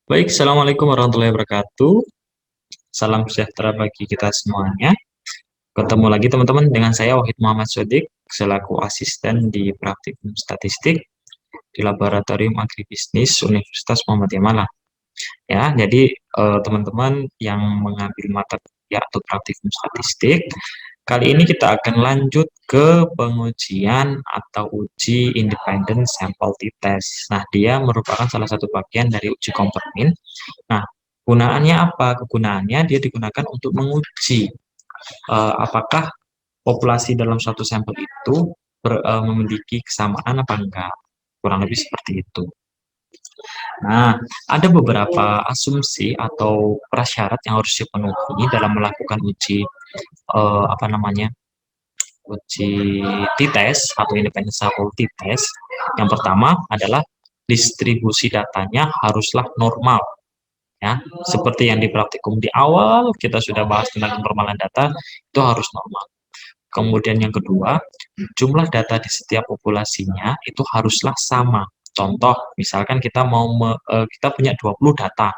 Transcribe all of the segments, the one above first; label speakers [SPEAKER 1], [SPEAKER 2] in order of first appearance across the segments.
[SPEAKER 1] Baik, Assalamualaikum warahmatullahi wabarakatuh. Salam sejahtera bagi kita semuanya. Ketemu lagi teman-teman dengan saya Wahid Muhammad Sodik, selaku asisten di Praktikum Statistik di Laboratorium Agribisnis Universitas Muhammadiyah Malang. Ya, jadi teman-teman yang mengambil mata kuliah atau praktikum statistik, kali ini kita akan lanjut ke pengujian atau uji independent sample t-test. Nah, dia merupakan salah satu bagian dari uji kompermin. Nah, gunaannya apa? Kegunaannya dia digunakan untuk menguji apakah populasi dalam suatu sampel itu memiliki kesamaan apa enggak. Kurang lebih seperti itu. Nah, ada beberapa asumsi atau prasyarat yang harus dipenuhi dalam melakukan uji apa namanya? Uji t-test atau independent sample t-test. Yang pertama adalah distribusi datanya haruslah normal, ya, seperti yang di praktikum di awal kita sudah bahas tentang kenormalan data, itu harus normal. Kemudian yang kedua, jumlah data di setiap populasinya itu haruslah sama. Contoh, misalkan kita punya 20 data,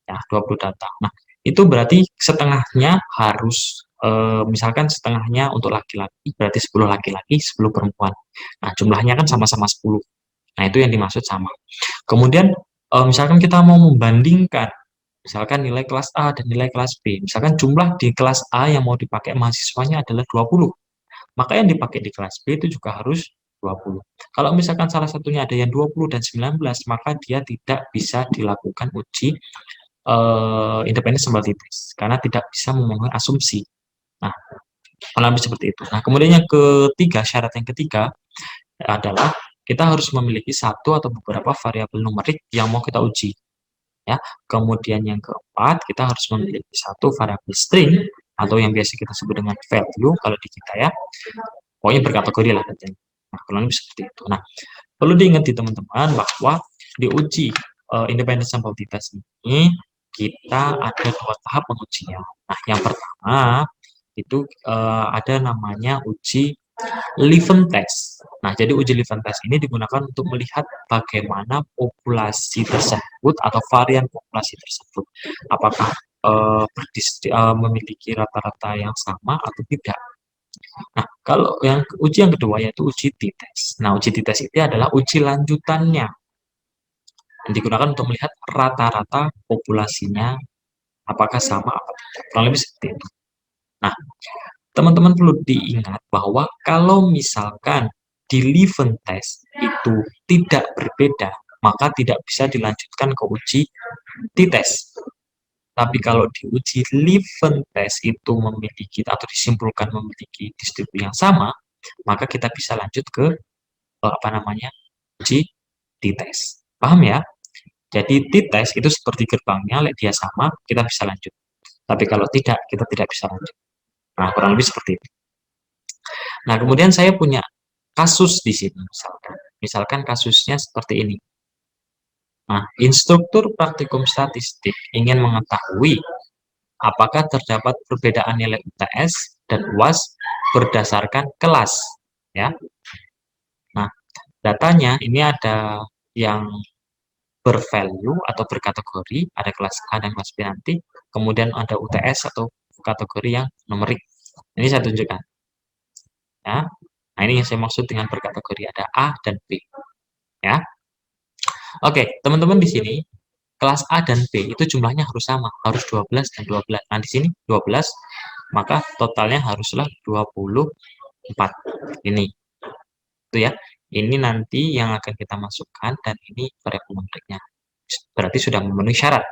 [SPEAKER 1] ya, 20 data. Nah, itu berarti setengahnya harus misalkan setengahnya untuk laki-laki, berarti 10 laki-laki, 10 perempuan. Nah, jumlahnya kan sama-sama 10. Nah, itu yang dimaksud sama. Kemudian misalkan kita mau membandingkan, misalkan nilai kelas A dan nilai kelas B. Misalkan jumlah di kelas A yang mau dipakai mahasiswanya adalah 20, maka yang dipakai di kelas B itu juga harus 20. Kalau misalkan salah satunya ada yang 20 dan 19, maka dia tidak bisa dilakukan uji independen sample test karena tidak bisa memenuhi asumsi. Nah, kurang lebih seperti itu. Nah, kemudian yang ketiga, syarat yang ketiga adalah kita harus memiliki satu atau beberapa variabel numerik yang mau kita uji, ya. Kemudian yang keempat, kita harus memiliki satu variabel string atau yang biasa kita sebut dengan value kalau di kita, ya. Pokoknya berkategori lah katanya. Nah, kurang lebih seperti itu. Nah, perlu diingat di teman-teman bahwa di uji independent sample test ini kita ada dua tahap pengujian. Nah, yang pertama itu ada namanya uji Leven test. Nah, jadi uji Leven test ini digunakan untuk melihat bagaimana populasi tersebut atau varian populasi tersebut, apakah memiliki rata-rata yang sama atau tidak. Nah, kalau yang uji yang kedua yaitu uji t-test. Nah, uji t-test itu adalah uji lanjutannya yang digunakan untuk melihat rata-rata populasinya apakah sama atau tidak. Kurang lebih seperti itu. Nah, teman-teman perlu diingat bahwa kalau misalkan di Leven test itu tidak berbeda, maka tidak bisa dilanjutkan ke uji t-test. Tapi kalau di uji Leven test itu memiliki atau disimpulkan memiliki distribusi yang sama, maka kita bisa lanjut ke apa namanya uji t-test. Paham ya? Jadi t-test itu seperti gerbangnya, dia sama, kita bisa lanjut. Tapi kalau tidak, kita tidak bisa lanjut. Nah, kurang lebih seperti itu. Nah, kemudian saya punya kasus di sini, misalkan. Misalkan kasusnya seperti ini. Nah, instruktur praktikum statistik ingin mengetahui apakah terdapat perbedaan nilai UTS dan UAS berdasarkan kelas, ya. Nah, datanya ini ada yang bervalue atau berkategori, ada kelas A dan kelas B nanti, kemudian ada UTS atau kategori yang numerik. Ini saya tunjukkan, ya. Nah, ini yang saya maksud dengan berkategori, ada A dan B, ya. Oke, teman-teman di sini kelas A dan B itu jumlahnya harus sama, harus 12 dan 12. Nah, di sini 12, maka totalnya haruslah 24. Ini. Itu ya. Ini nanti yang akan kita masukkan dan ini variabel numeriknya. Berarti sudah memenuhi syarat.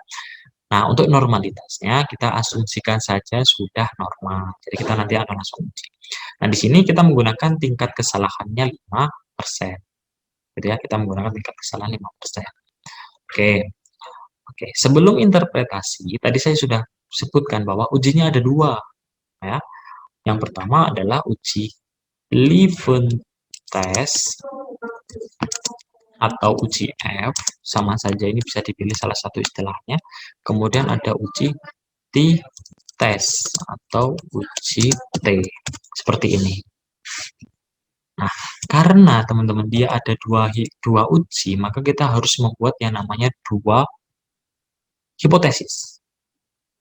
[SPEAKER 1] Nah, untuk normalitasnya kita asumsikan saja sudah normal. Jadi kita nanti akan langsung uji. Nah, di sini kita menggunakan tingkat kesalahannya 5%. Jadi ya, kita menggunakan tingkat kesalahan 5%. Oke. Oke, sebelum interpretasi, tadi saya sudah sebutkan bahwa ujinya ada dua, ya. Yang pertama adalah uji Leven test atau uji F, sama saja ini bisa dipilih salah satu istilahnya. Kemudian ada uji t-test atau uji T, seperti ini. Nah, karena teman-teman dia ada dua uji, maka kita harus membuat yang namanya dua hipotesis.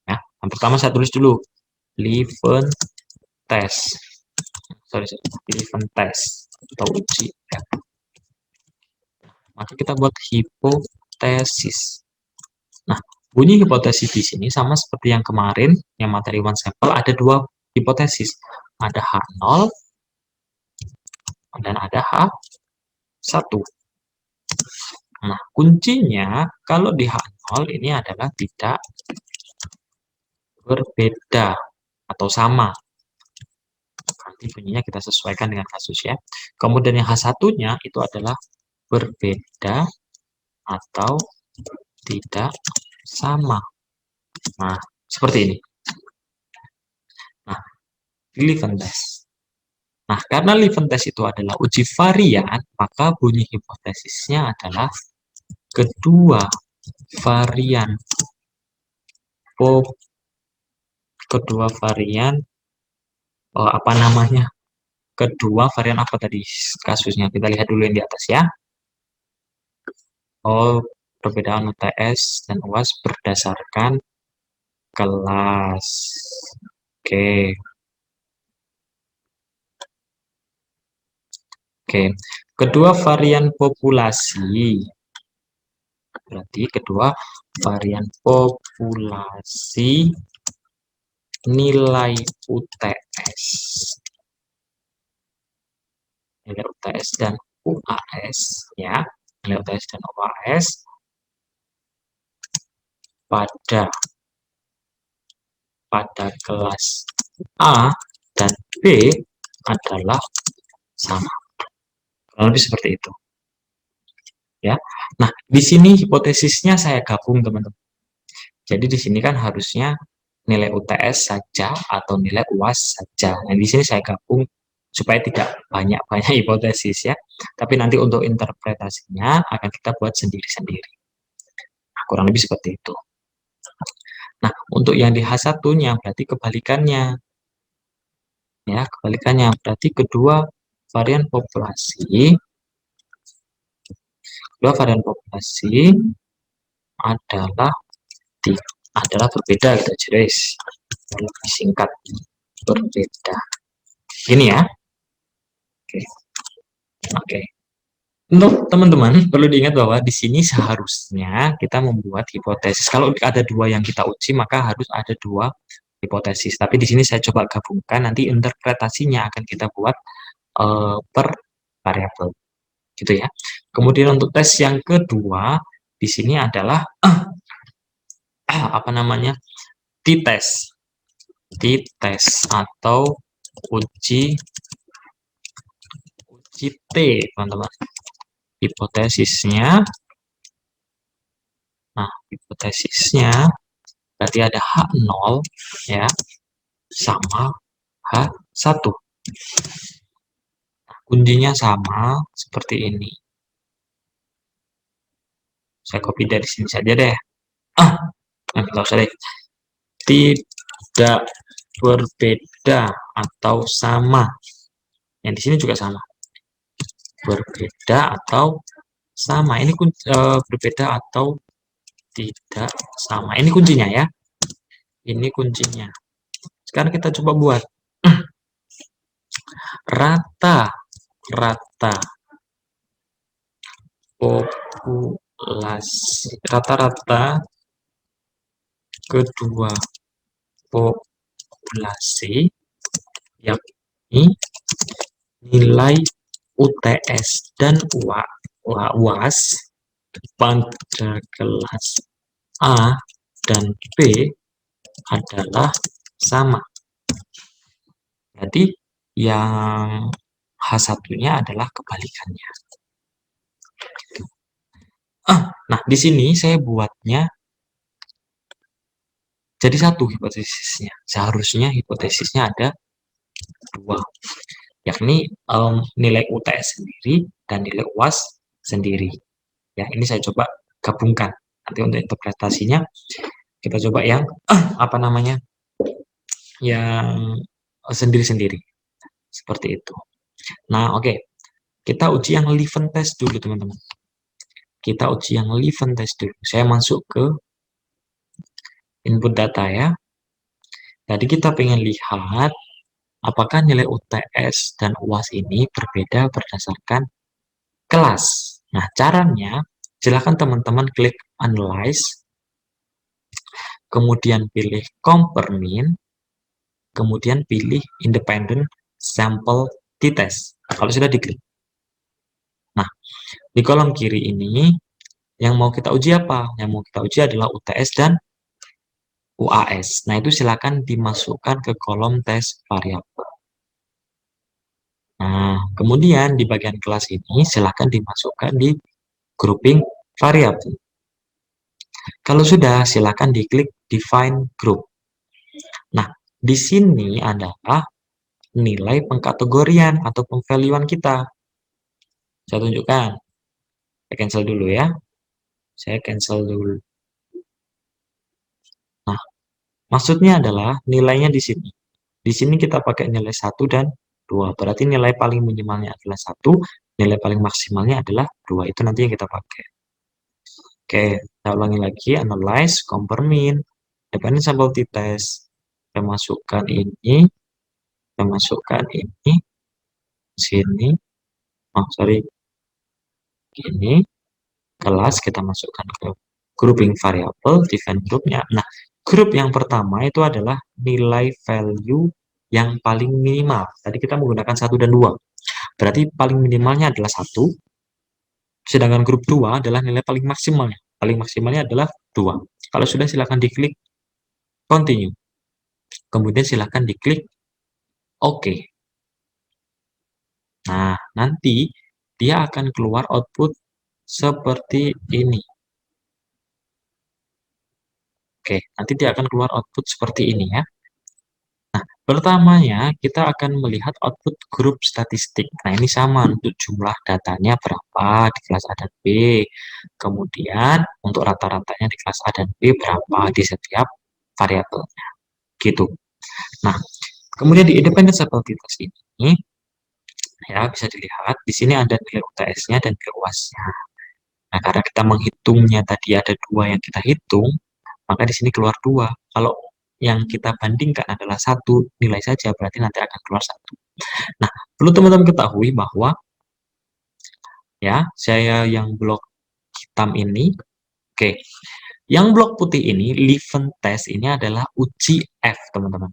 [SPEAKER 1] Ya, yang pertama saya tulis dulu Leuven test. Sorry, Leuven test atau uji. Ya. Maka kita buat hipotesis. Nah, bunyi hipotesis di sini sama seperti yang kemarin, yang materi one sample, ada dua hipotesis. Ada H0 dan ada H1. Nah, kuncinya kalau di H0 ini adalah tidak berbeda atau sama. Nanti bunyinya kita sesuaikan dengan kasus ya. Kemudian yang H1-nya itu adalah berbeda atau tidak sama. Nah, seperti ini. Nah, Leuven test. Nah, karena Leuven test itu adalah uji varian, maka bunyi hipotesisnya adalah kedua varian apa namanya? Kedua varian apa tadi kasusnya? Kita lihat dulu yang di atas ya. Oh, perbedaan UTS dan UAS berdasarkan kelas. Oke. Oke. Kedua varian populasi. Berarti kedua varian populasi nilai UTS. Nilai UTS dan UAS ya. Nilai UTS dan UAS pada kelas A dan B adalah sama. Kurang lebih seperti itu. Ya. Nah, di sini hipotesisnya saya gabung, teman-teman. Jadi di sini kan harusnya nilai UTS saja atau nilai UAS saja. Nah, di sini saya gabung supaya tidak banyak-banyak hipotesis ya. Tapi nanti untuk interpretasinya akan kita buat sendiri-sendiri. Nah, kurang lebih seperti itu. Nah, untuk yang di H1-nya berarti kebalikannya. Ya, kebalikannya berarti kedua varian populasi adalah berbeda gitu aja guys. Lebih singkat, berbeda. Ini ya. Oke. Oke. Untuk teman-teman perlu diingat bahwa di sini seharusnya kita membuat hipotesis. Kalau ada dua yang kita uji, maka harus ada dua hipotesis. Tapi di sini saya coba gabungkan, nanti interpretasinya akan kita buat per variabel, gitu ya. Kemudian untuk tes yang kedua di sini adalah apa namanya? T-test atau uji T, teman-teman. Hipotesisnya, nah hipotesisnya berarti ada H0 ya sama H1. Nah, kuncinya sama seperti ini. Saya copy dari sini saja deh. Nggak usah deh. Tidak berbeda atau sama. Yang di sini juga sama. Berbeda atau sama. Ini berbeda atau tidak sama. Ini kuncinya ya. Ini kuncinya. Sekarang kita coba buat rata populasi, rata-rata kedua populasi yakni nilai UTS dan UAS pada kelas A dan B adalah sama. Jadi yang H1-nya adalah kebalikannya. Nah, di sini saya buatnya jadi satu hipotesisnya. Seharusnya hipotesisnya ada dua, yakni nilai UTS sendiri dan nilai UAS sendiri. Ya, ini saya coba gabungkan. Nanti untuk interpretasinya kita coba yang apa namanya? Yang sendiri-sendiri. Seperti itu. Nah, oke. Kita uji yang Leuven test dulu, teman-teman. Kita uji yang Leuven test dulu. Saya masuk ke input data ya. Tadi kita pengen lihat apakah nilai UTS dan UAS ini berbeda berdasarkan kelas. Nah, caranya silakan teman-teman klik Analyze, kemudian pilih Compare Mean, kemudian pilih Independent Sample T-Test. Kalau sudah diklik. Nah, di kolom kiri ini yang mau kita uji apa? Yang mau kita uji adalah UTS dan UAS. Nah, itu silakan dimasukkan ke kolom tes variabel. Nah, kemudian di bagian kelas ini silakan dimasukkan di grouping variabel. Kalau sudah, silakan diklik Define Group. Nah, di sini adalah nilai pengkategorian atau pemvaluan kita. Saya tunjukkan. Saya cancel dulu ya. Saya cancel dulu. Nah, maksudnya adalah nilainya di sini. Di sini kita pakai nilai 1 dan 2. Berarti nilai paling minimalnya adalah 1, nilai paling maksimalnya adalah 2. Itu nanti yang kita pakai. Oke, kita ulangi lagi. Analyze, compare mean, dependent sample t-test. Kita masukkan ini, kita masukkan ini, sini. Oh, sorry. Ini, kelas kita masukkan ke grouping variable, define groupnya. Nah, grup yang pertama itu adalah nilai value yang paling minimal. Tadi kita menggunakan 1 dan 2. Berarti paling minimalnya adalah 1, sedangkan grup 2 adalah nilai paling maksimalnya. Paling maksimalnya adalah 2. Kalau sudah, silakan diklik continue. Kemudian silakan diklik OK. Nah, nanti dia akan keluar output seperti ini. Oke, nanti dia akan keluar output seperti ini ya. Nah, pertamanya kita akan melihat output grup statistik. Nah, ini sama untuk jumlah datanya berapa di kelas A dan B. Kemudian untuk rata-ratanya di kelas A dan B berapa di setiap variabelnya. Gitu. Nah, kemudian di independent sample t-test ini ya bisa dilihat di sini ada nilai UTS-nya dan nilai UAS-nya. Nah, karena kita menghitungnya tadi ada 2 yang kita hitung, maka di sini keluar 2. Kalau yang kita bandingkan adalah 1 nilai saja, berarti nanti akan keluar 1. Nah, perlu teman-teman ketahui bahwa ya, saya yang blok hitam ini, oke. Yang blok putih ini, Liven test ini adalah uji F, teman-teman.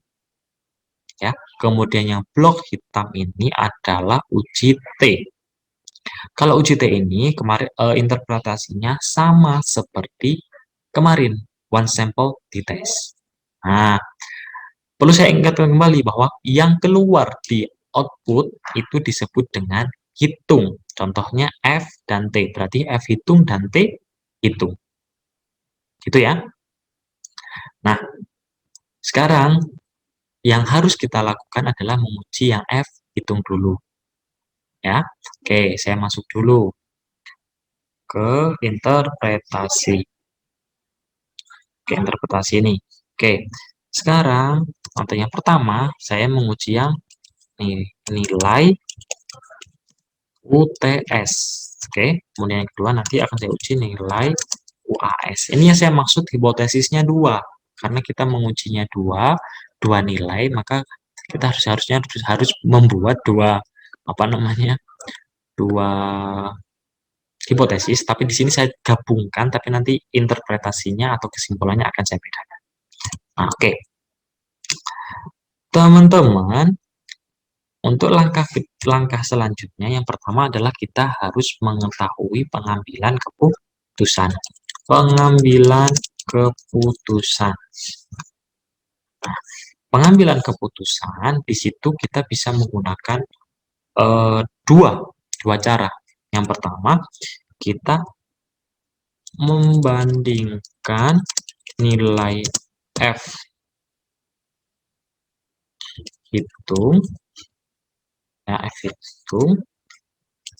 [SPEAKER 1] Ya, kemudian yang blok hitam ini adalah uji T. Kalau uji T ini kemarin interpretasinya sama seperti kemarin, one sample t-test. Nah, perlu saya ingatkan kembali bahwa yang keluar di output itu disebut dengan hitung. Contohnya F dan T. Berarti F hitung dan T hitung. Gitu ya. Nah, sekarang yang harus kita lakukan adalah menguji yang F hitung dulu. Ya. Oke, saya masuk dulu ke interpretasi. Oke, interpretasi ini. Oke, sekarang untuk yang pertama saya menguji yang nilai UTS. Oke, kemudian yang kedua nanti akan saya uji nilai UAS. Ini yang saya maksud hipotesisnya 2. Karena kita mengujinya dua nilai, maka kita harus membuat dua hipotesis, tapi di sini saya gabungkan, tapi nanti interpretasinya atau kesimpulannya akan saya bedakan. Nah, oke. Teman-teman, untuk langkah selanjutnya, yang pertama adalah kita harus mengetahui pengambilan keputusan. Pengambilan keputusan. Nah, pengambilan keputusan di situ kita bisa menggunakan dua cara. Yang pertama, kita membandingkan nilai F hitung, ya, F hitung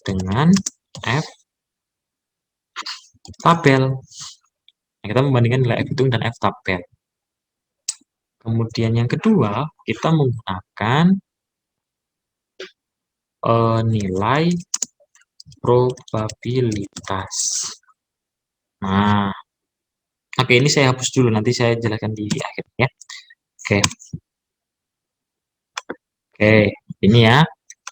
[SPEAKER 1] dengan F tabel. Nah, kita membandingkan nilai F hitung dan F tabel. Kemudian yang kedua, kita menggunakan nilai probabilitas. Nah, Oke, ini saya hapus dulu, nanti saya jelaskan di akhir ya. Oke, oke, ini ya.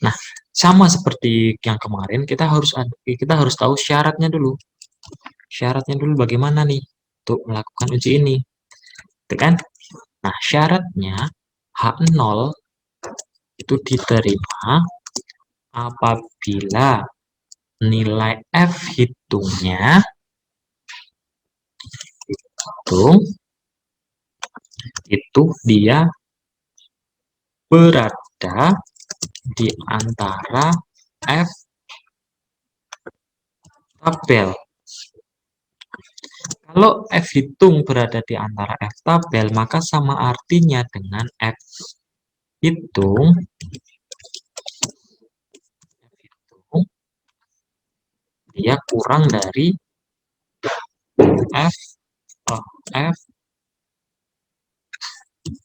[SPEAKER 1] Nah, sama seperti yang kemarin, kita harus tahu syaratnya dulu. Syaratnya dulu bagaimana nih untuk melakukan uji ini, gitu kan? Nah, syaratnya H0 itu diterima apabila nilai F hitungnya itu dia berada di antara F tabel. Kalau F hitung berada di antara F tabel, maka sama artinya dengan F hitung dia kurang dari F F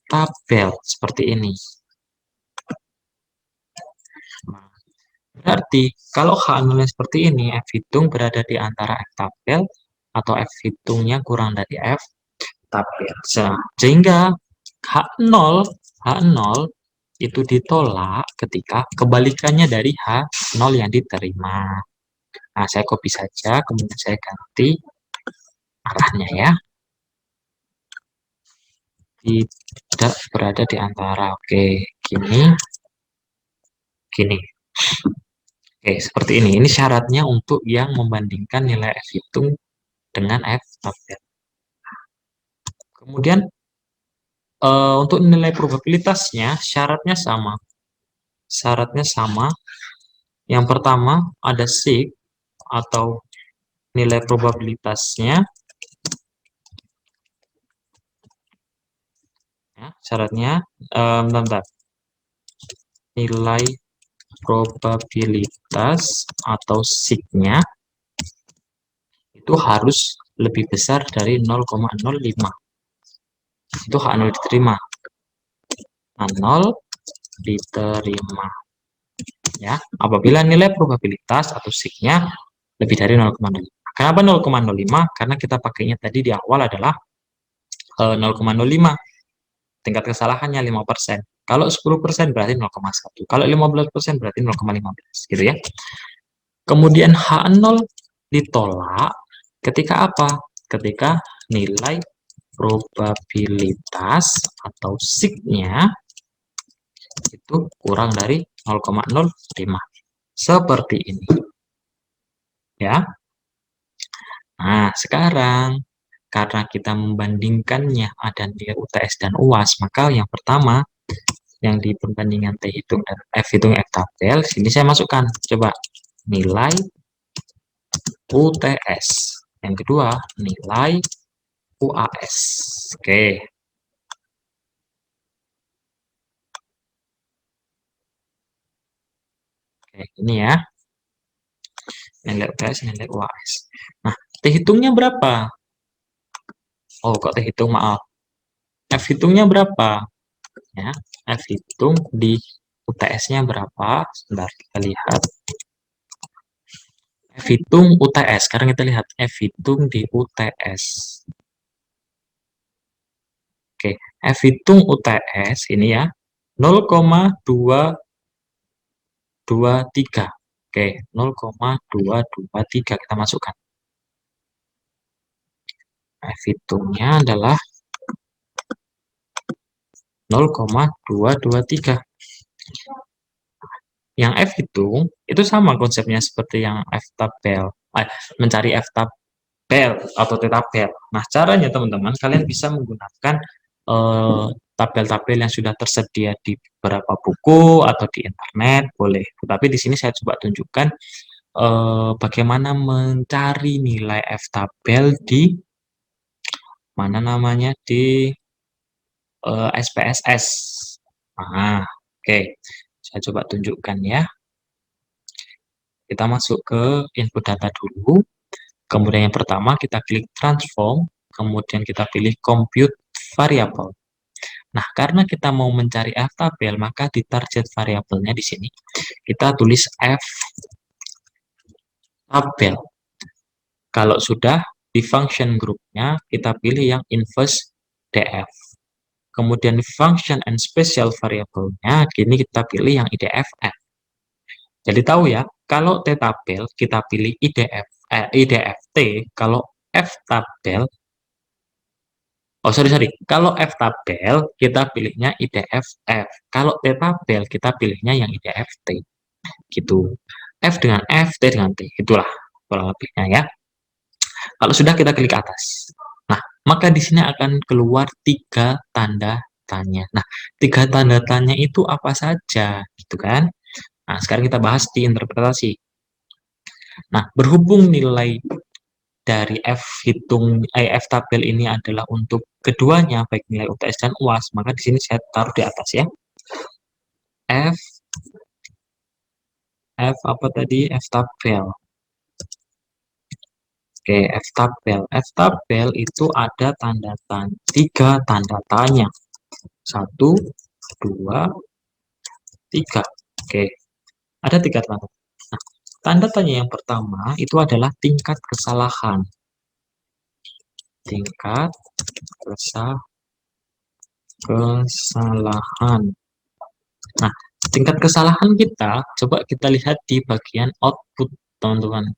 [SPEAKER 1] tabel seperti ini. Nah, berarti kalau H0 seperti ini, F hitung berada di antara F tabel atau F hitungnya kurang dari F tabel. Sehingga H0 H0 itu ditolak ketika kebalikannya dari H0 yang diterima. Nah, saya copy saja, kemudian saya ganti arahnya ya. Tidak berada di antara. Oke, gini. Gini. Oke, seperti ini. Ini syaratnya untuk yang membandingkan nilai F hitung dengan F tabel. Kemudian untuk nilai probabilitasnya syaratnya sama. Syaratnya sama. Yang pertama ada sig atau nilai probabilitasnya. Ya, syaratnya bentar. Nilai probabilitas atau sig-nya itu harus lebih besar dari 0,05. Itu H0 diterima. H0 diterima. Ya, apabila nilai probabilitas atau sig-nya lebih dari 0,05. Kenapa 0,05? Karena kita pakainya tadi di awal adalah 0,05. Tingkat kesalahannya 5%. Kalau 10% berarti 0,1. Kalau 15% berarti 0,15 gitu ya. Kemudian H0 ditolak ketika apa? Ketika nilai probabilitas atau sig-nya itu kurang dari 0,05. Seperti ini. Ya. Nah, sekarang karena kita membandingkannya ada nilai UTS dan UAS, maka yang pertama yang di perbandingan T hitung dan F hitung F tabel, sini saya masukkan coba nilai UTS. Yang kedua, nilai UAS. Oke. Oke, ini ya. Nilai UTS, nilai UAS. Nah, T hitungnya berapa? Oh, kok T hitung, maaf. F hitungnya berapa? Ya, F hitung di UTS-nya berapa? Sebentar, kita lihat. F hitung UTS. Sekarang kita lihat F hitung di UTS. Oke, F hitung UTS ini ya 0,223. Oke, 0,223 kita masukkan. F hitungnya adalah 0,223. Yang F hitung itu sama konsepnya seperti yang F tabel. Mencari F tabel atau T tabel. Nah, caranya teman-teman, kalian bisa menggunakan tabel-tabel yang sudah tersedia di beberapa buku atau di internet, boleh. Tetapi di sini saya coba tunjukkan bagaimana mencari nilai F tabel di mana namanya di SPSS. Nah, oke. Saya coba tunjukkan ya. Kita masuk ke input data dulu. Kemudian yang pertama kita klik transform, kemudian kita pilih compute variable. Nah, karena kita mau mencari F tabel, maka di target variabelnya di sini kita tulis F tabel. Kalau sudah, di function grupnya kita pilih yang inverse df. Kemudian di function and special variable-nya kini kita pilih yang idf f. Jadi tahu ya, kalau t tabel kita pilih idf t, kalau f tabel, oh sorry, kalau f tabel kita pilihnya idf f, kalau t tabel kita pilihnya yang idf t, gitu. F dengan f, t dengan t, itulah kurang lebihnya ya. Kalau sudah kita klik atas. Nah, maka di sini akan keluar 3 tanda tanya. Nah, 3 tanda tanya itu apa saja, gitu kan? Nah, sekarang kita bahas di interpretasi. Nah, berhubung nilai dari F tabel ini adalah untuk keduanya, baik nilai UTS dan UAS, maka di sini saya taruh di atas ya. F apa tadi? F tabel. Oke, F tabel. F tabel itu ada tanda tanya, 3 tanda tanya. 1, 2, 3. Oke, ada 3 tanda. Nah, tanda tanya yang pertama itu adalah tingkat kesalahan. Tingkat kesalahan. Nah, tingkat kesalahan kita, coba kita lihat di bagian output, teman-teman.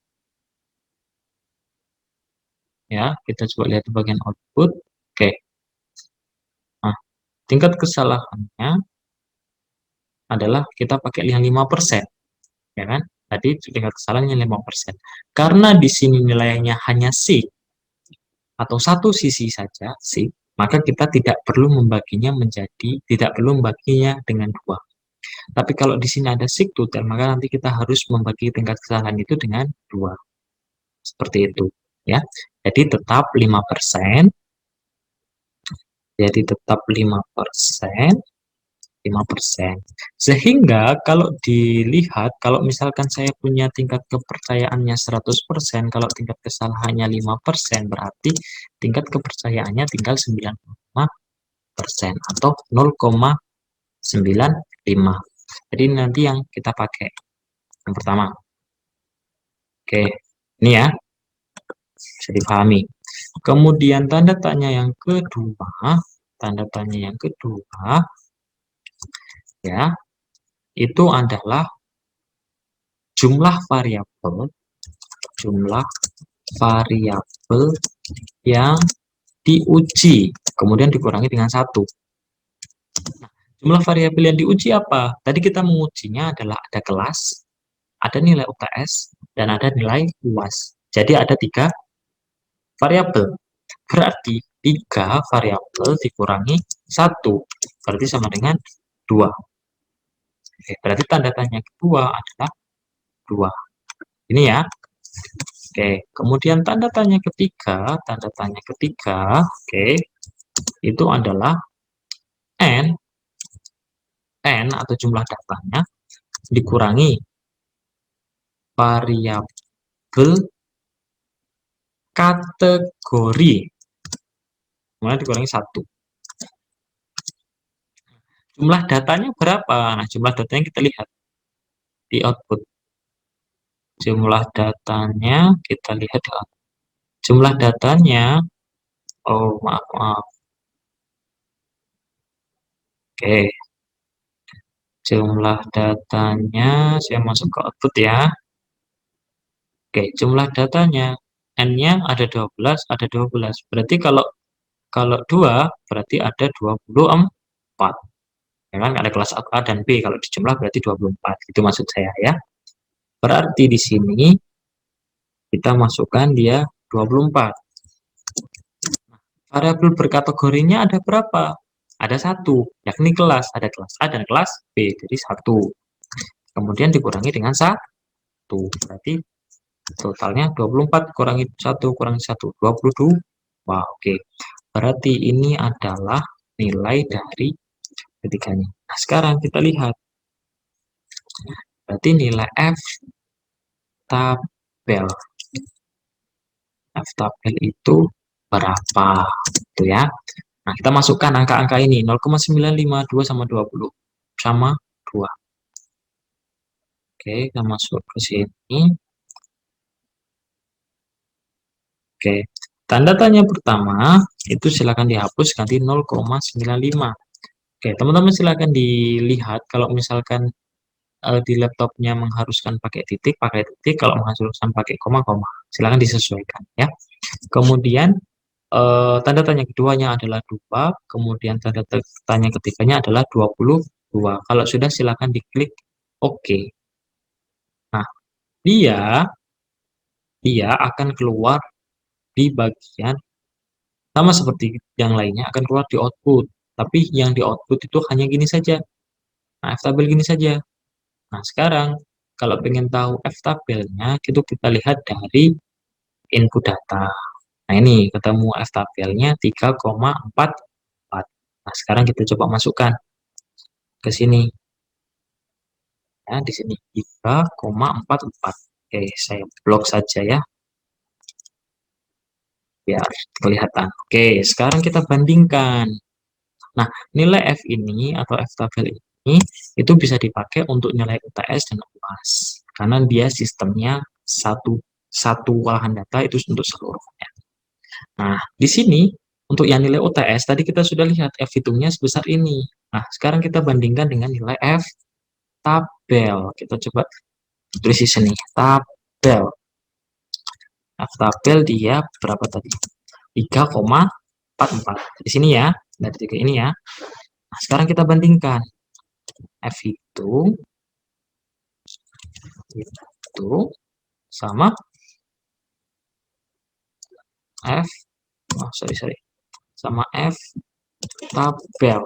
[SPEAKER 1] Ya, kita coba lihat di bagian output. Oke. Nah, tingkat kesalahannya adalah kita pakai yang 5%. Ya kan? Tadi tingkat kesalahannya 5%. Karena di sini nilainya hanya C atau satu sisi saja, C, maka kita tidak perlu membaginya dengan 2. Tapi kalau di sini ada sigtutel, maka nanti kita harus membagi tingkat kesalahan itu dengan 2. Seperti itu, ya. Jadi tetap 5%. Jadi tetap 5%. 5%. Sehingga kalau dilihat, kalau misalkan saya punya tingkat kepercayaannya 100%, kalau tingkat kesalahannya 5%, berarti tingkat kepercayaannya tinggal 95% atau 0,95. Jadi nanti yang kita pakai yang pertama. Oke, ini ya, bisa dipahami. Kemudian tanda tanya yang kedua, ya, itu adalah jumlah variabel yang diuji, kemudian dikurangi dengan 1. Nah, jumlah variabel yang diuji apa? Tadi kita mengujinya adalah ada kelas, ada nilai UTS, dan ada nilai UAS. Jadi ada 3 variabel. Berarti 3 variabel dikurangi 1. Berarti sama dengan 2. Oke, berarti tanda tanya kedua adalah 2. Ini ya. Oke, kemudian tanda tanya ketiga, oke, itu adalah n atau jumlah datanya dikurangi variabel kategori, kemudian dikurangi 1. Jumlah datanya berapa? Nah, jumlah datanya kita lihat di output. Jumlah datanya kita lihat di output. Jumlah datanya, oh maaf. Oke, jumlah datanya saya masuk ke output ya. Oke, jumlah datanya n-nya ada 12, ada 12. Berarti kalau 2 berarti ada 24. Ya kan ada kelas A dan B, kalau dijumlah berarti 24. Itu maksud saya ya. Berarti di sini kita masukkan dia 24. Variabel berkategorinya ada berapa? Ada 1, yakni kelas. Ada kelas A dan kelas B, jadi 1. Kemudian dikurangi dengan 1. Berarti totalnya 24 kurangi 1 kurangi 1, 22. Wah, oke. Berarti ini adalah nilai dari ketiganya. Nah, sekarang kita lihat. Berarti nilai tabel. F tabel itu berapa? Itu ya. Nah, kita masukkan angka-angka ini. 0,952 sama 20. Sama 2. Oke, kita masuk ke sini. Oke, tanda tanya pertama itu silakan dihapus ganti 0,95. Oke, teman-teman silakan dilihat kalau misalkan di laptopnya mengharuskan pakai titik, kalau mengharuskan pakai koma, koma. Silakan disesuaikan ya. Kemudian tanda tanya keduanya adalah 2, kemudian tanda tanya ketiganya adalah 22. Kalau sudah silakan diklik OK. Nah, dia dia akan keluar di bagian sama seperti yang lainnya akan keluar di output. Tapi yang di output itu hanya gini saja. Nah, F-tabel gini saja. Nah, sekarang kalau pengen tahu F-tabelnya, itu kita lihat dari input data. Nah, ini ketemu F-tabelnya 3,44. Nah, sekarang kita coba masukkan ke sini. Ya, di sini 3,44. Oke, saya blok saja ya, biar kelihatan. Oke, sekarang kita bandingkan. Nah, nilai F ini atau F tabel ini itu bisa dipakai untuk nilai UTS dan UAS karena dia sistemnya satu satu olahan data itu untuk seluruhnya. Nah, di sini untuk yang nilai UTS tadi kita sudah lihat F hitungnya sebesar ini. Nah, sekarang kita bandingkan dengan nilai F tabel. Kita coba tulis di sini tabel. F tabel dia berapa tadi? 3,44. Di sini ya, dari tiga ini ya. Nah, sekarang kita bandingkan. F itu sama F, oh sorry, sama F tabel.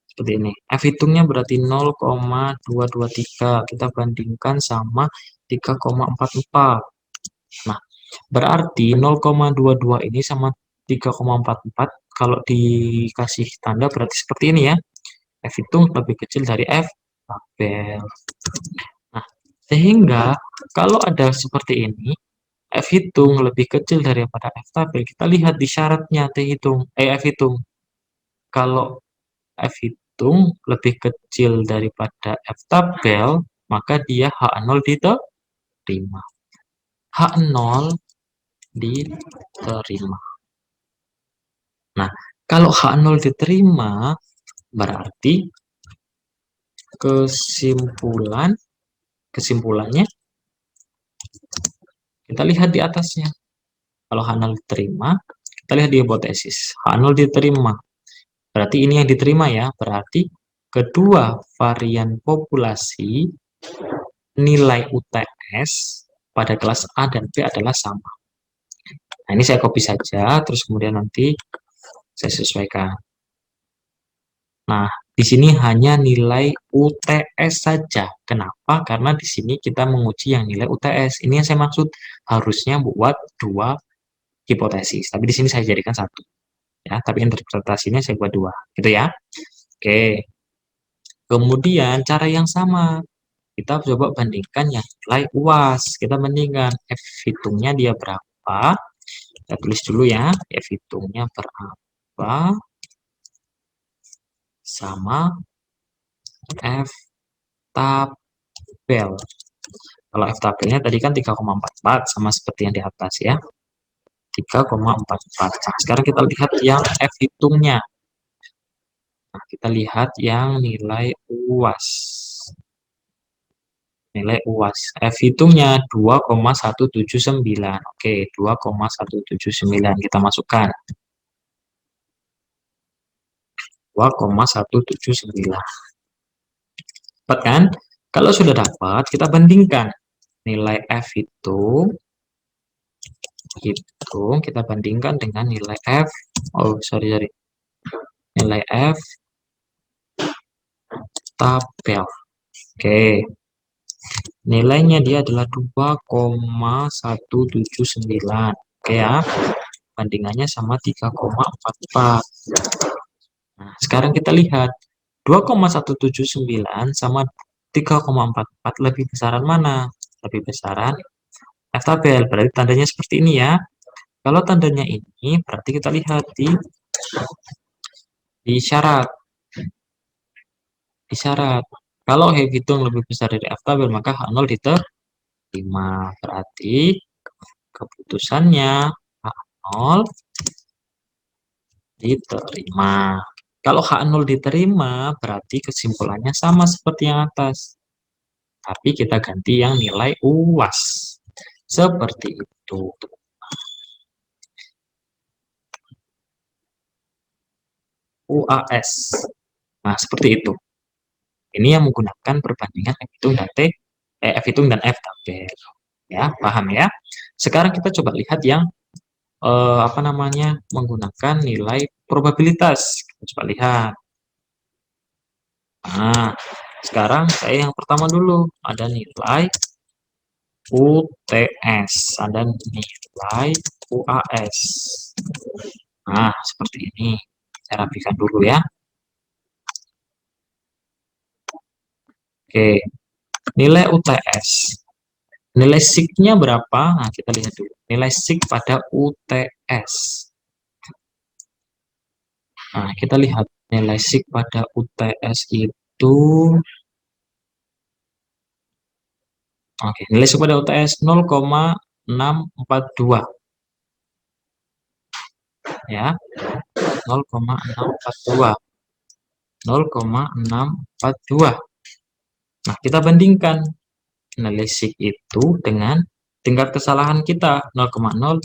[SPEAKER 1] Seperti ini. F hitungnya berarti 0,223. Kita bandingkan sama 3,44. Nah, berarti 0,22 ini sama 3,44 kalau dikasih tanda berarti seperti ini ya. F hitung lebih kecil dari F tabel. Nah, sehingga kalau ada seperti ini, F hitung lebih kecil daripada F tabel, kita lihat di syaratnya F hitung. Kalau F hitung lebih kecil daripada F tabel, maka dia H0 diterima. H0 diterima. Nah, kalau H0 diterima, berarti kesimpulannya kita lihat di atasnya. Kalau H0 diterima, kita lihat di hipotesis. H0 diterima. Berarti ini yang diterima ya. Berarti kedua varian populasi nilai UTS pada kelas A dan B adalah sama. Nah, ini saya copy saja, terus kemudian nanti saya sesuaikan. Nah, di sini hanya nilai UTS saja. Kenapa? Karena di sini kita menguji yang nilai UTS. Ini yang saya maksud, harusnya buat dua hipotesis. Tapi di sini saya jadikan satu. Ya, tapi interpretasinya saya buat dua. Gitu ya. Oke. Kemudian cara yang sama. Kita coba bandingkan yang nilai UAS. Kita bandingkan F hitungnya dia berapa. Kita tulis dulu ya. F hitungnya berapa. Sama F tabel. Kalau F tabelnya tadi kan 3,44 sama seperti yang di atas ya. 3,44. Nah, sekarang kita lihat yang F hitungnya. Nah, kita lihat yang nilai UAS. Nilai UAS. F hitungnya 2,179. Oke, 2,179 kita masukkan. 2,179. Dapat kan? Kalau sudah dapat, kita bandingkan. Nilai F hitung kita bandingkan dengan nilai F. Oh, sorry. Nilai F tabel. Oke. Nilainya dia adalah 2,179. Oke ya. Bandingannya sama 3,44. Nah, sekarang kita lihat 2,179 sama 3,44 lebih besaran mana? Lebih besaran F tabel. Berarti tandanya seperti ini ya. Kalau tandanya ini berarti kita lihat di syarat. Kalau F hitung lebih besar dari F tabel maka H0 diterima. Berarti keputusannya H0 diterima. Kalau H0 diterima, berarti kesimpulannya sama seperti yang atas. Tapi kita ganti yang nilai UAS. Seperti itu. UAS. Nah, seperti itu. Ini yang menggunakan perbandingan F hitung dan F hitung dan F tabel. Ya, paham ya? Sekarang kita coba lihat yang apa namanya menggunakan nilai probabilitas. Kita coba lihat. Nah, sekarang saya yang pertama dulu ada nilai UTS, ada nilai UAS. Nah, seperti ini. Saya rapikan dulu ya. Oke, nilai UTS. Nilai SIG-nya berapa? Nah, kita lihat dulu. Nilai SIG pada UTS. Nah, kita lihat nilai SIG pada UTS itu. Oke, nilai SIG pada UTS 0,642. Ya, 0,642. 0,642. Nah, kita bandingkan nilai SIG itu dengan tingkat kesalahan kita 0,05.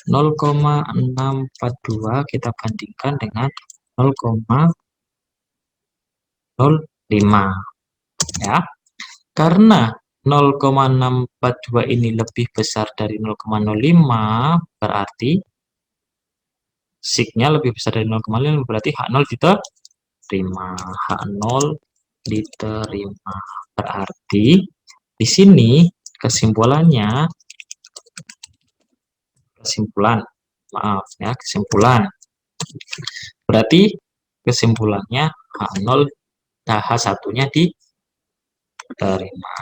[SPEAKER 1] 0,642 kita bandingkan dengan 0,05 ya. Karena 0,642 ini lebih besar dari 0,05 berarti SIG-nya lebih besar dari 0,5 berarti H0 diterima. H0 diterima. Berarti di sini kesimpulan berarti kesimpulannya H0 H1-nya diterima.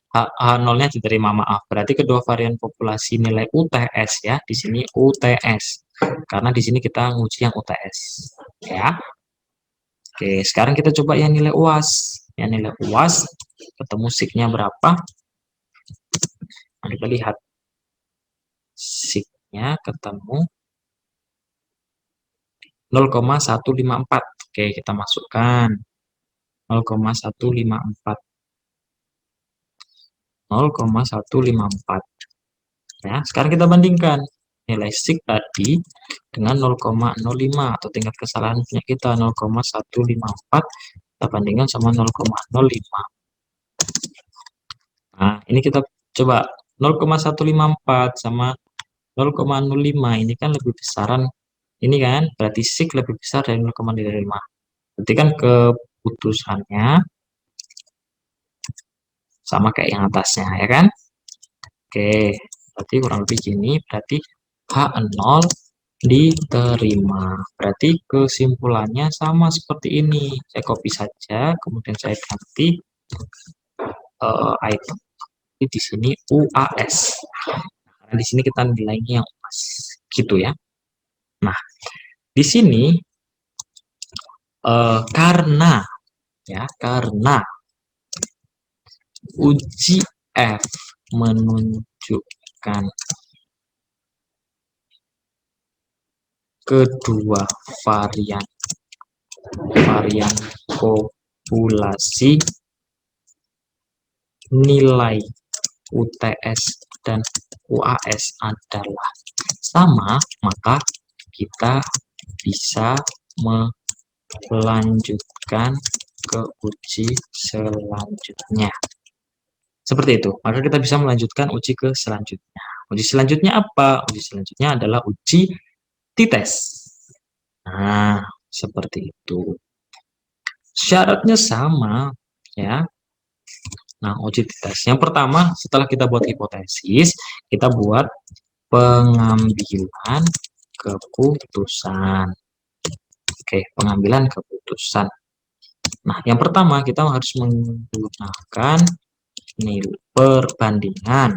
[SPEAKER 1] H0-nya diterima, maaf. Berarti kedua varian populasi nilai UTS ya, di sini UTS. Karena di sini kita nguji yang UTS ya. Oke, sekarang kita coba yang nilai UAS. Yang nilai UAS ketemu SIG-nya berapa? Nah, kita lihat SIG-nya ketemu 0,154. Oke, kita masukkan 0,154. 0,154. Ya, sekarang kita bandingkan nilai SIG tadi dengan 0,05 atau tingkat kesalahan punya kita 0,154 kita bandingkan sama 0,05. Nah, ini kita coba 0,154 sama 0,05 ini kan lebih besaran. Ini kan berarti SIG lebih besar dari 0,05. Berarti kan keputusannya sama kayak yang atasnya ya kan? Oke, berarti kurang lebih gini, berarti H0 diterima. Berarti kesimpulannya sama seperti ini. Saya copy saja, kemudian saya ganti item. Di sini UAS. Nah, di sini kita nilainya yang UAS, gitu ya. Nah, di sini karena uji F menunjukkan kedua varian populasi nilai UTS dan UAS adalah sama, maka kita bisa melanjutkan ke uji selanjutnya. Seperti itu. Maka kita bisa melanjutkan uji ke selanjutnya. Uji selanjutnya apa? Uji selanjutnya adalah uji t-test. Nah, seperti itu. Syaratnya sama, ya. Nah, uji t-test. Yang pertama, setelah kita buat hipotesis, kita buat pengambilan keputusan. Oke, pengambilan keputusan. Nah, yang pertama kita harus menggunakan nilai perbandingan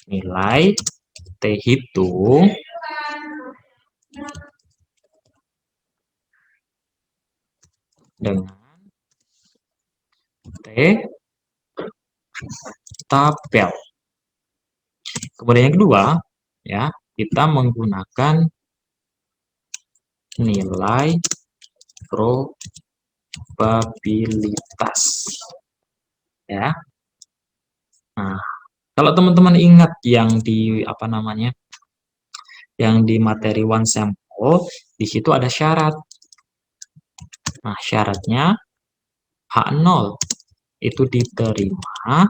[SPEAKER 1] nilai T hitung dengan T tabel. Kemudian yang kedua, ya, kita menggunakan nilai probabilitas. Ya. Nah, kalau teman-teman ingat yang di apa namanya? Yang di materi one sample, di situ ada syarat. Nah, syaratnya H0 itu diterima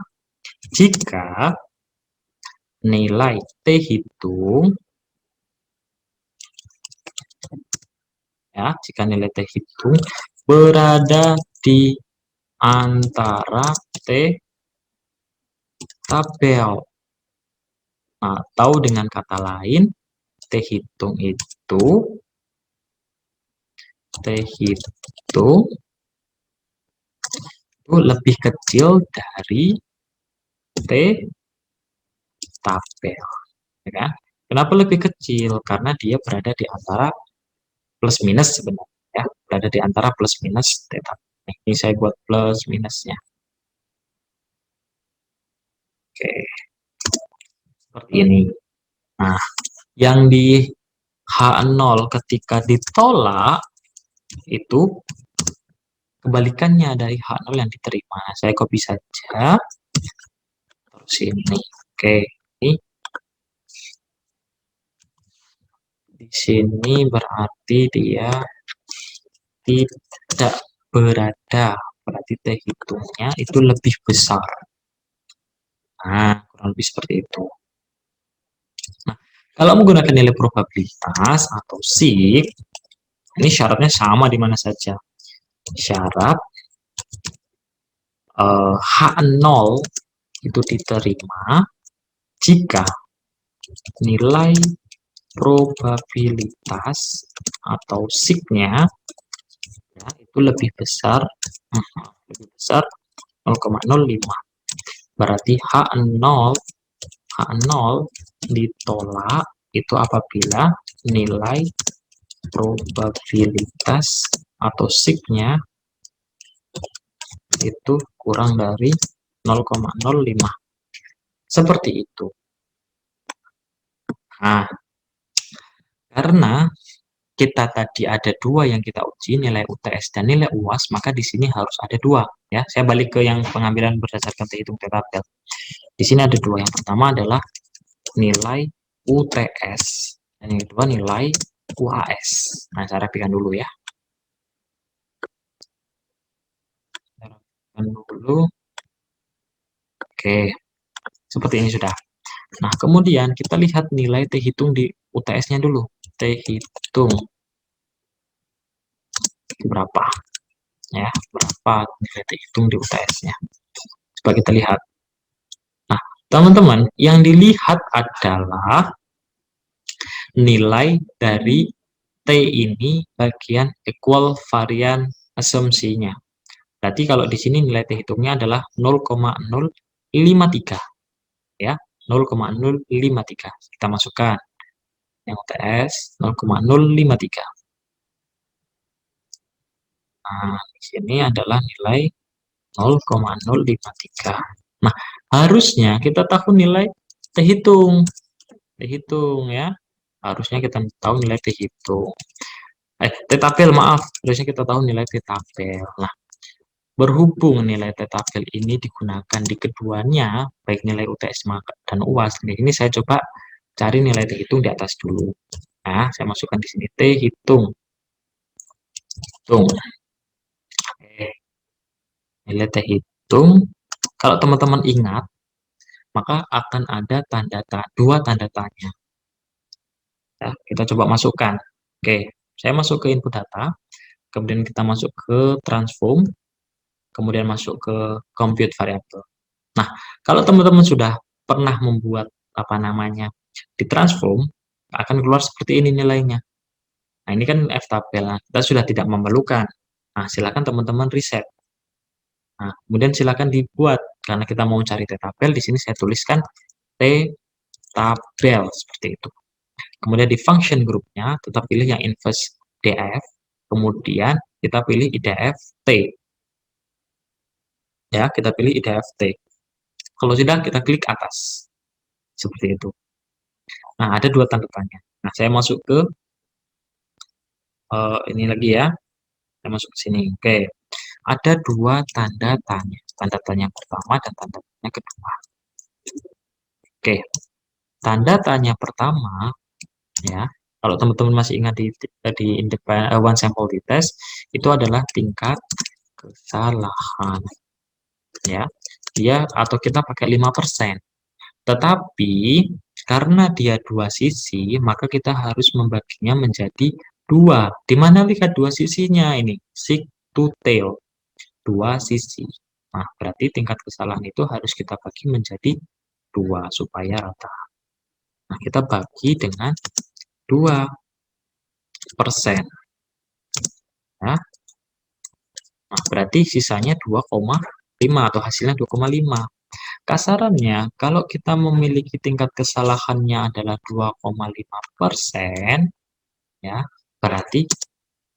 [SPEAKER 1] jika nilai T hitung, ya, jika nilai T hitung berada di antara T tabel. Atau dengan kata lain, T hitung itu lebih kecil dari T tabel. Ya kan? Kenapa lebih kecil? Karena dia berada di antara plus minus sebenarnya. Ya, berada di antara plus minus T tabel. Ini saya buat plus minusnya. Oke, seperti ini. Nah, yang di H0 ketika ditolak itu kebalikannya dari H0 yang diterima. Saya copy saja. Terus ini. Oke, ini di sini berarti dia tidak berada. Berarti T hitungnya itu lebih besar. Nah, kurang lebih seperti itu. Nah, kalau menggunakan nilai probabilitas atau SIG, ini syaratnya sama di mana saja. Syarat H0 itu diterima jika nilai probabilitas atau SIG-nya, ya, itu lebih besar 0,05. Berarti H0 ditolak itu apabila nilai probabilitas atau SIG-nya itu kurang dari 0,05. Seperti itu. Nah, karena kita tadi ada dua yang kita uji, nilai UTS dan nilai UAS, maka di sini harus ada dua. Ya, saya balik ke yang pengambilan berdasarkan hitung tabel. Di sini ada dua. Yang pertama adalah nilai UTS dan yang kedua nilai UAS. Nah, saya rapikan dulu ya. Saya rapikan dulu. Oke, seperti ini sudah. Nah, kemudian kita lihat nilai T hitung di UTS-nya dulu. T hitung berapa? Ya, berapa nilai T hitung di UTS-nya? Coba kita lihat. Nah, teman-teman, yang dilihat adalah nilai dari T ini bagian equal varian asumsinya. Berarti kalau di sini nilai T hitungnya adalah 0,053. Ya, 0,053. Kita masukkan yang UTS 0,053. Nah, di sini adalah nilai 0,053. Nah, harusnya kita tahu nilai T hitung. T hitung ya. Harusnya kita tahu nilai T hitung. T tabel, maaf. Harusnya kita tahu nilai T tabel. Nah, berhubung nilai T tabel ini digunakan di keduanya, baik nilai UTS dan UAS, ini saya coba cari nilai T hitung di atas dulu. Nah, saya masukkan di sini T hitung. Oke. Nilai T hitung, kalau teman-teman ingat, maka akan ada dua tanda tanya. Ya, kita coba masukkan. Oke, saya masuk ke input data, kemudian kita masuk ke transform, kemudian masuk ke compute variable. Nah, kalau teman-teman sudah pernah membuat apa namanya di transform, akan keluar seperti ini nilainya. Nah, ini kan F tabel. Nah, kita sudah tidak memerlukan. Nah, silakan teman-teman reset. Nah, kemudian silakan dibuat karena kita mau cari T tabel. Di sini saya tuliskan T tabel seperti itu. Kemudian di function grupnya tetap pilih yang inverse df. Kemudian kita pilih IDF T. Ya, kita pilih IDF T. Kalau sudah, kita klik atas. Seperti itu. Nah, ada dua tanda tanya. Nah, saya masuk ke ini lagi ya. Saya masuk ke sini. Oke. Ada dua tanda tanya. Tanda tanya pertama dan tanda tanya kedua. Oke. Tanda tanya pertama, ya. Kalau teman-teman masih ingat di one sample test, itu adalah tingkat kesalahan. Ya. Dia atau kita pakai 5%. Tetapi karena dia dua sisi, maka kita harus membaginya menjadi dua. Di mana lihat dua sisinya ini? Seek to tail. Dua sisi. Nah, berarti tingkat kesalahan itu harus kita bagi menjadi dua supaya rata. Nah, kita bagi dengan 2%. Ya. Nah, berarti sisanya 2,5 atau hasilnya 2,5. Kasarannya, kalau kita memiliki tingkat kesalahannya adalah 2,5%, ya, berarti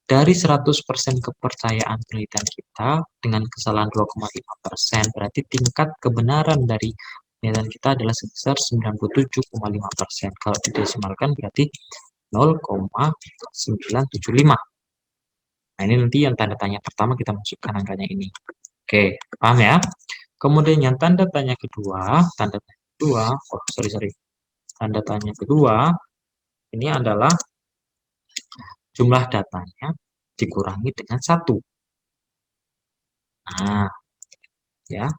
[SPEAKER 1] dari 100% kepercayaan penelitian kita dengan kesalahan 2,5%, berarti tingkat kebenaran dari penelitian kita adalah sebesar 97,5%. Kalau didesimalkan berarti 0,975. Nah, ini nanti yang tanda tanya pertama kita masukkan angkanya ini. Oke, paham ya? Kemudian yang tanda tanya kedua, tanda tanya kedua, ini adalah jumlah datanya dikurangi dengan 1. Nah, ya.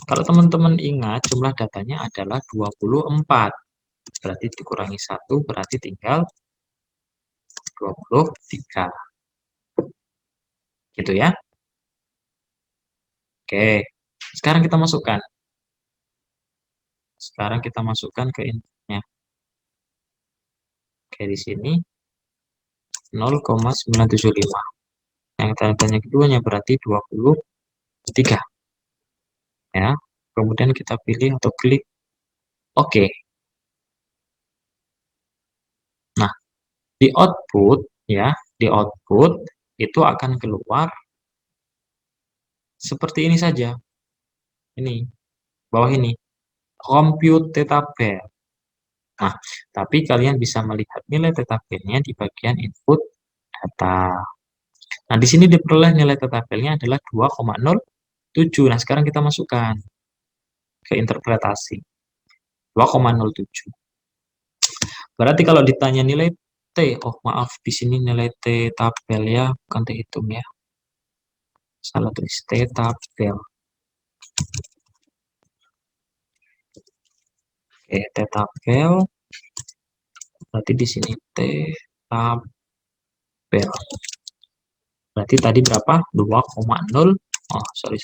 [SPEAKER 1] Kalau teman-teman ingat, jumlah datanya adalah 24. Berarti dikurangi 1, berarti tinggal 23. Gitu ya. Oke. Sekarang kita masukkan. Ke inputnya. Oke, di sini 0,975. Yang tanda-tanya keduanya berarti 23. Ya. Kemudian kita pilih atau klik OK. Nah, di output ya, di output itu akan keluar seperti ini saja. Ini, bawah ini. Compute tabel. Nah, tapi kalian bisa melihat nilai tabelnya di bagian input data. Nah, di sini diperoleh nilai tabelnya adalah 2,07. Nah, sekarang kita masukkan ke interpretasi. 2,07. Berarti kalau ditanya nilai T, oh maaf, di sini nilai T tabel ya, bukan T hitung ya. Salah tulis T tabel. Oke, T tabel. Berarti di sini T tabel. Berarti tadi berapa? 2,0. Oh, sorry.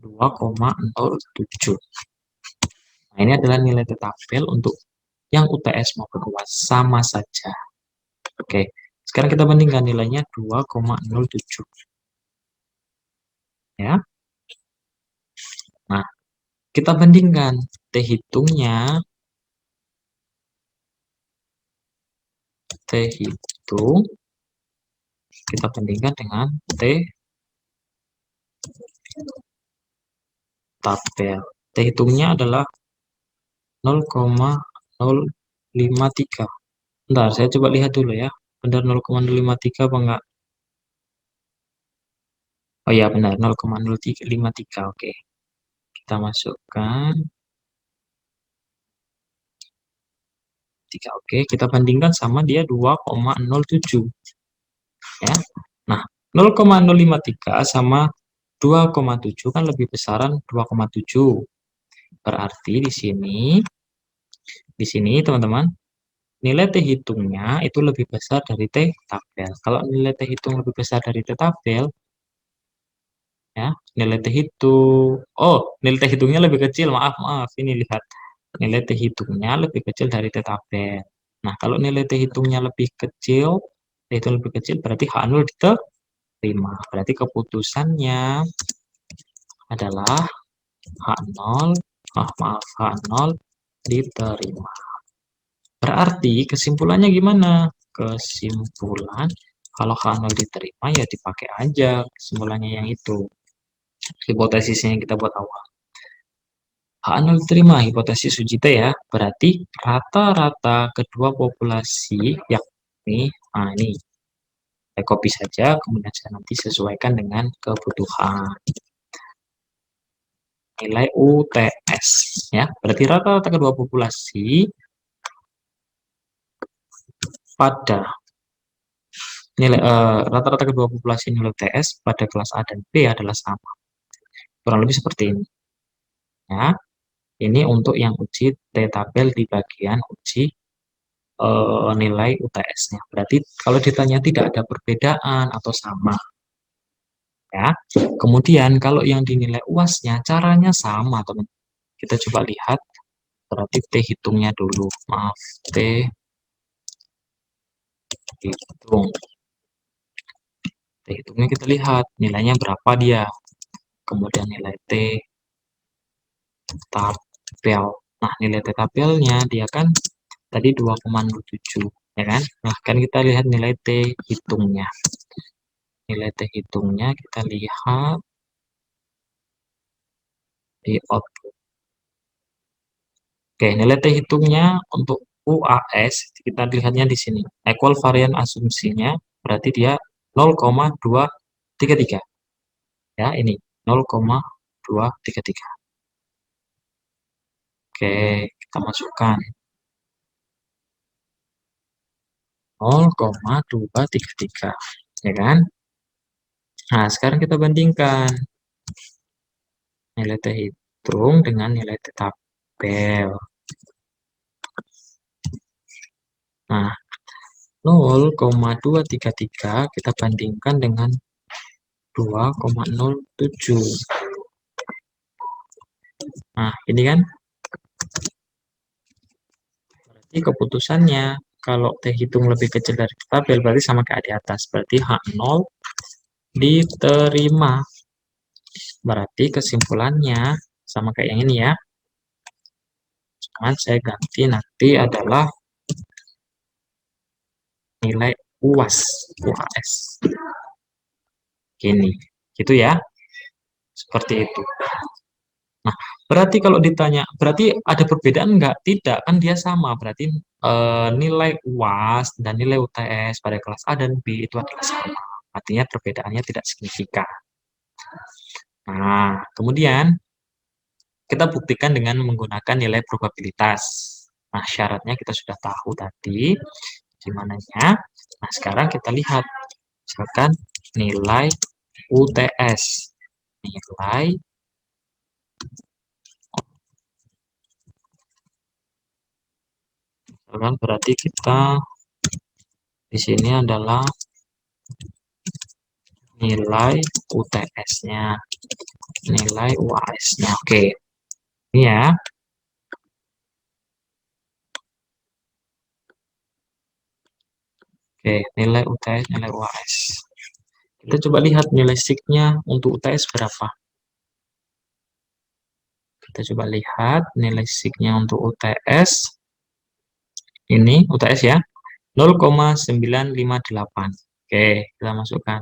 [SPEAKER 1] 2,07. Nah, ini adalah nilai tabel untuk yang UTS maupun UAS sama saja. Oke, sekarang kita bandingkan nilainya 2,07. Ya. Nah, kita bandingkan T hitungnya. T hitung kita bandingkan dengan T tabel. T hitungnya adalah 0,053. Bentar, saya coba lihat dulu ya. Benar 0,053 apa enggak? Oh iya, benar 0,053. Oke. Kita masukkan 3. Oke, kita bandingkan sama dia 2,07. Ya. Nah, 0,053 sama 2,7 kan lebih besaran 2,7. Berarti di sini teman-teman, nilai T hitungnya itu lebih besar dari T tabel. Kalau nilai T hitung lebih besar dari T tabel, ya, nilai T hitung, oh, nilai T hitungnya lebih kecil, maaf, ini lihat. Nilai T hitungnya lebih kecil dari T tabel. Nah, kalau nilai T hitungnya lebih kecil, T hitung lebih kecil, berarti H0 diterima. Berarti keputusannya adalah H0, H0 diterima. Berarti kesimpulannya gimana? Kesimpulan kalau H0 diterima ya dipakai aja kesimpulannya yang itu. hipotesisnya yang kita buat awal. H0 diterima, hipotesis uji T ya. Berarti rata-rata kedua populasi, yakni, nah ini, saya copy saja, kemudian saya nanti sesuaikan dengan kebutuhan. Nilai UTS, ya. Berarti rata-rata kedua populasi pada nilai rata-rata kedua populasi nilai UTS pada kelas A dan B adalah sama. Kurang lebih seperti ini. Ya. Ini untuk yang uji T tabel di bagian uji nilai UTS-nya. Berarti kalau ditanya tidak ada perbedaan atau sama. Ya. Kemudian kalau yang dinilai UAS-nya caranya sama, teman. Kita coba lihat. Berarti T hitungnya dulu. Maaf, T hitung. T hitungnya kita lihat nilainya berapa dia. Kemudian nilai T tabel. Nah, nilai T tabelnya dia kan tadi 2,07, ya kan? Nah, kan kita lihat nilai T hitungnya. Nilai T hitungnya kita lihat di output. Oke, nilai T hitungnya untuk UAS kita lihatnya di sini. Equal varian asumsinya berarti dia 0,233. Ya, ini 0,233. Oke, kita masukkan 0,233, ya kan? Nah, sekarang kita bandingkan nilai T hitung dengan nilai T tabel. Nah, 0,233 kita bandingkan dengan 2,07. Nah, ini kan berarti keputusannya kalau T hitung lebih kecil dari T tabel berarti sama kayak di atas. Berarti H0 diterima. Berarti kesimpulannya sama kayak yang ini ya. Cuman saya ganti nanti adalah nilai UAS. Gini, gitu ya. Seperti itu. Nah, berarti kalau ditanya, berarti ada perbedaan enggak? Tidak, kan dia sama. Berarti nilai UAS dan nilai UTS pada kelas A dan B itu adalah sama. Artinya perbedaannya tidak signifikan. Nah, kemudian kita buktikan dengan menggunakan nilai probabilitas. Nah, syaratnya kita sudah tahu tadi. Gimana ya? Nah, sekarang kita lihat. Misalkan nilai UTS. Nilai berarti kita di sini adalah nilai UTS-nya, nilai UAS-nya. Oke, ini ya. Oke, nilai UTS, nilai UAS. Kita coba lihat nilai SIG-nya untuk UTS berapa. Kita coba lihat nilai SIG-nya untuk UTS. Ini UTS ya, 0,958. Oke, kita masukkan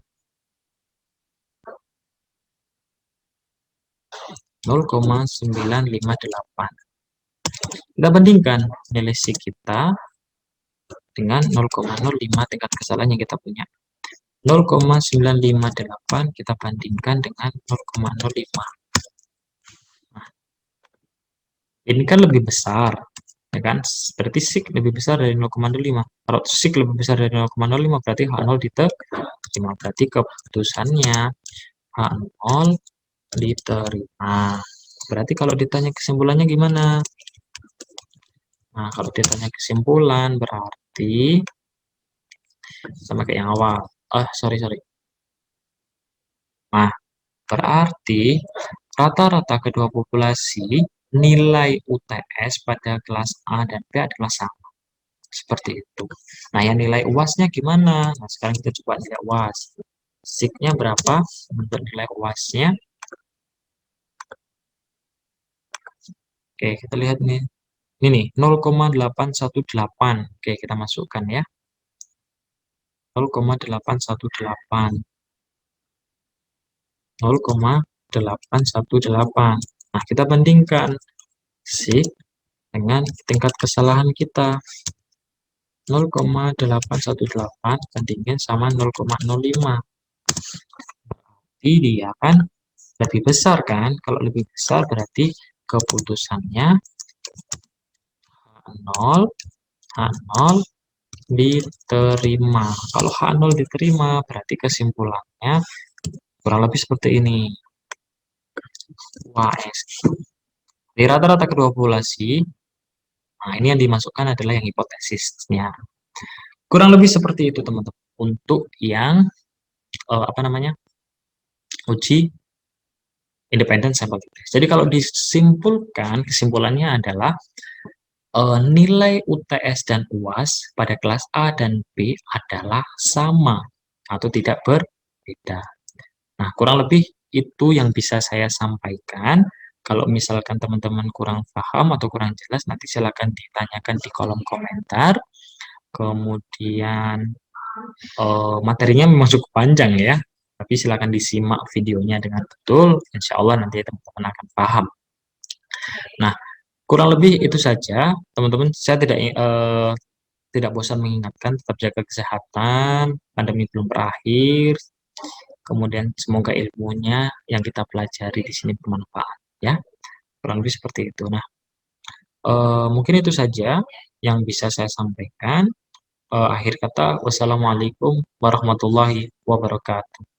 [SPEAKER 1] 0,958. Kita bandingkan nilai SIG kita dengan 0,05 tingkat kesalahan yang kita punya. 0,958 kita bandingkan dengan 0,05. Nah, ini kan lebih besar, ya kan? Berarti SIG lebih besar dari 0,05. Kalau SIG lebih besar dari 0,05 berarti H0 diterima. Berarti keputusannya H0 diterima. Berarti kalau ditanya kesimpulannya gimana? Nah, kalau ditanya kesimpulan berarti sama kayak yang awal. Sorry. Nah, berarti rata-rata kedua populasi nilai UTS pada kelas A dan B adalah sama. Seperti itu. Nah, yang nilai UAS-nya gimana? Nah, sekarang kita coba nilai UAS. SIG-nya berapa untuk nilai UAS-nya? Oke, kita lihat nih. Ini nih, 0,818. Oke, kita masukkan ya. 0,818. 0,818. 0,818. Nah, kita bandingkan SIG dengan tingkat kesalahan kita. 0,818 bandingin sama 0,05. Jadi dia kan lebih besar kan? Kalau lebih besar berarti keputusannya H0, H0 diterima. Kalau H0 diterima berarti kesimpulannya kurang lebih seperti ini. UAS. Di rata-rata kedua populasi, nah ini yang dimasukkan adalah yang hipotesisnya. Kurang lebih seperti itu teman-teman. Untuk yang apa namanya, uji independen sampel test. Jadi kalau disimpulkan, kesimpulannya adalah nilai UTS dan UAS pada kelas A dan B adalah sama atau tidak berbeda. Nah, kurang lebih itu yang bisa saya sampaikan. Kalau misalkan teman-teman kurang paham atau kurang jelas, nanti silakan ditanyakan di kolom komentar. Kemudian materinya memang cukup panjang ya, tapi silakan disimak videonya dengan betul. Insya Allah nanti teman-teman akan paham. Nah, kurang lebih itu saja, teman-teman. Saya tidak bosan mengingatkan, tetap jaga kesehatan, pandemi belum berakhir. Kemudian semoga ilmunya yang kita pelajari di sini bermanfaat, ya. Kurang lebih seperti itu. Nah, mungkin itu saja yang bisa saya sampaikan. Akhir kata, wassalamualaikum warahmatullahi wabarakatuh.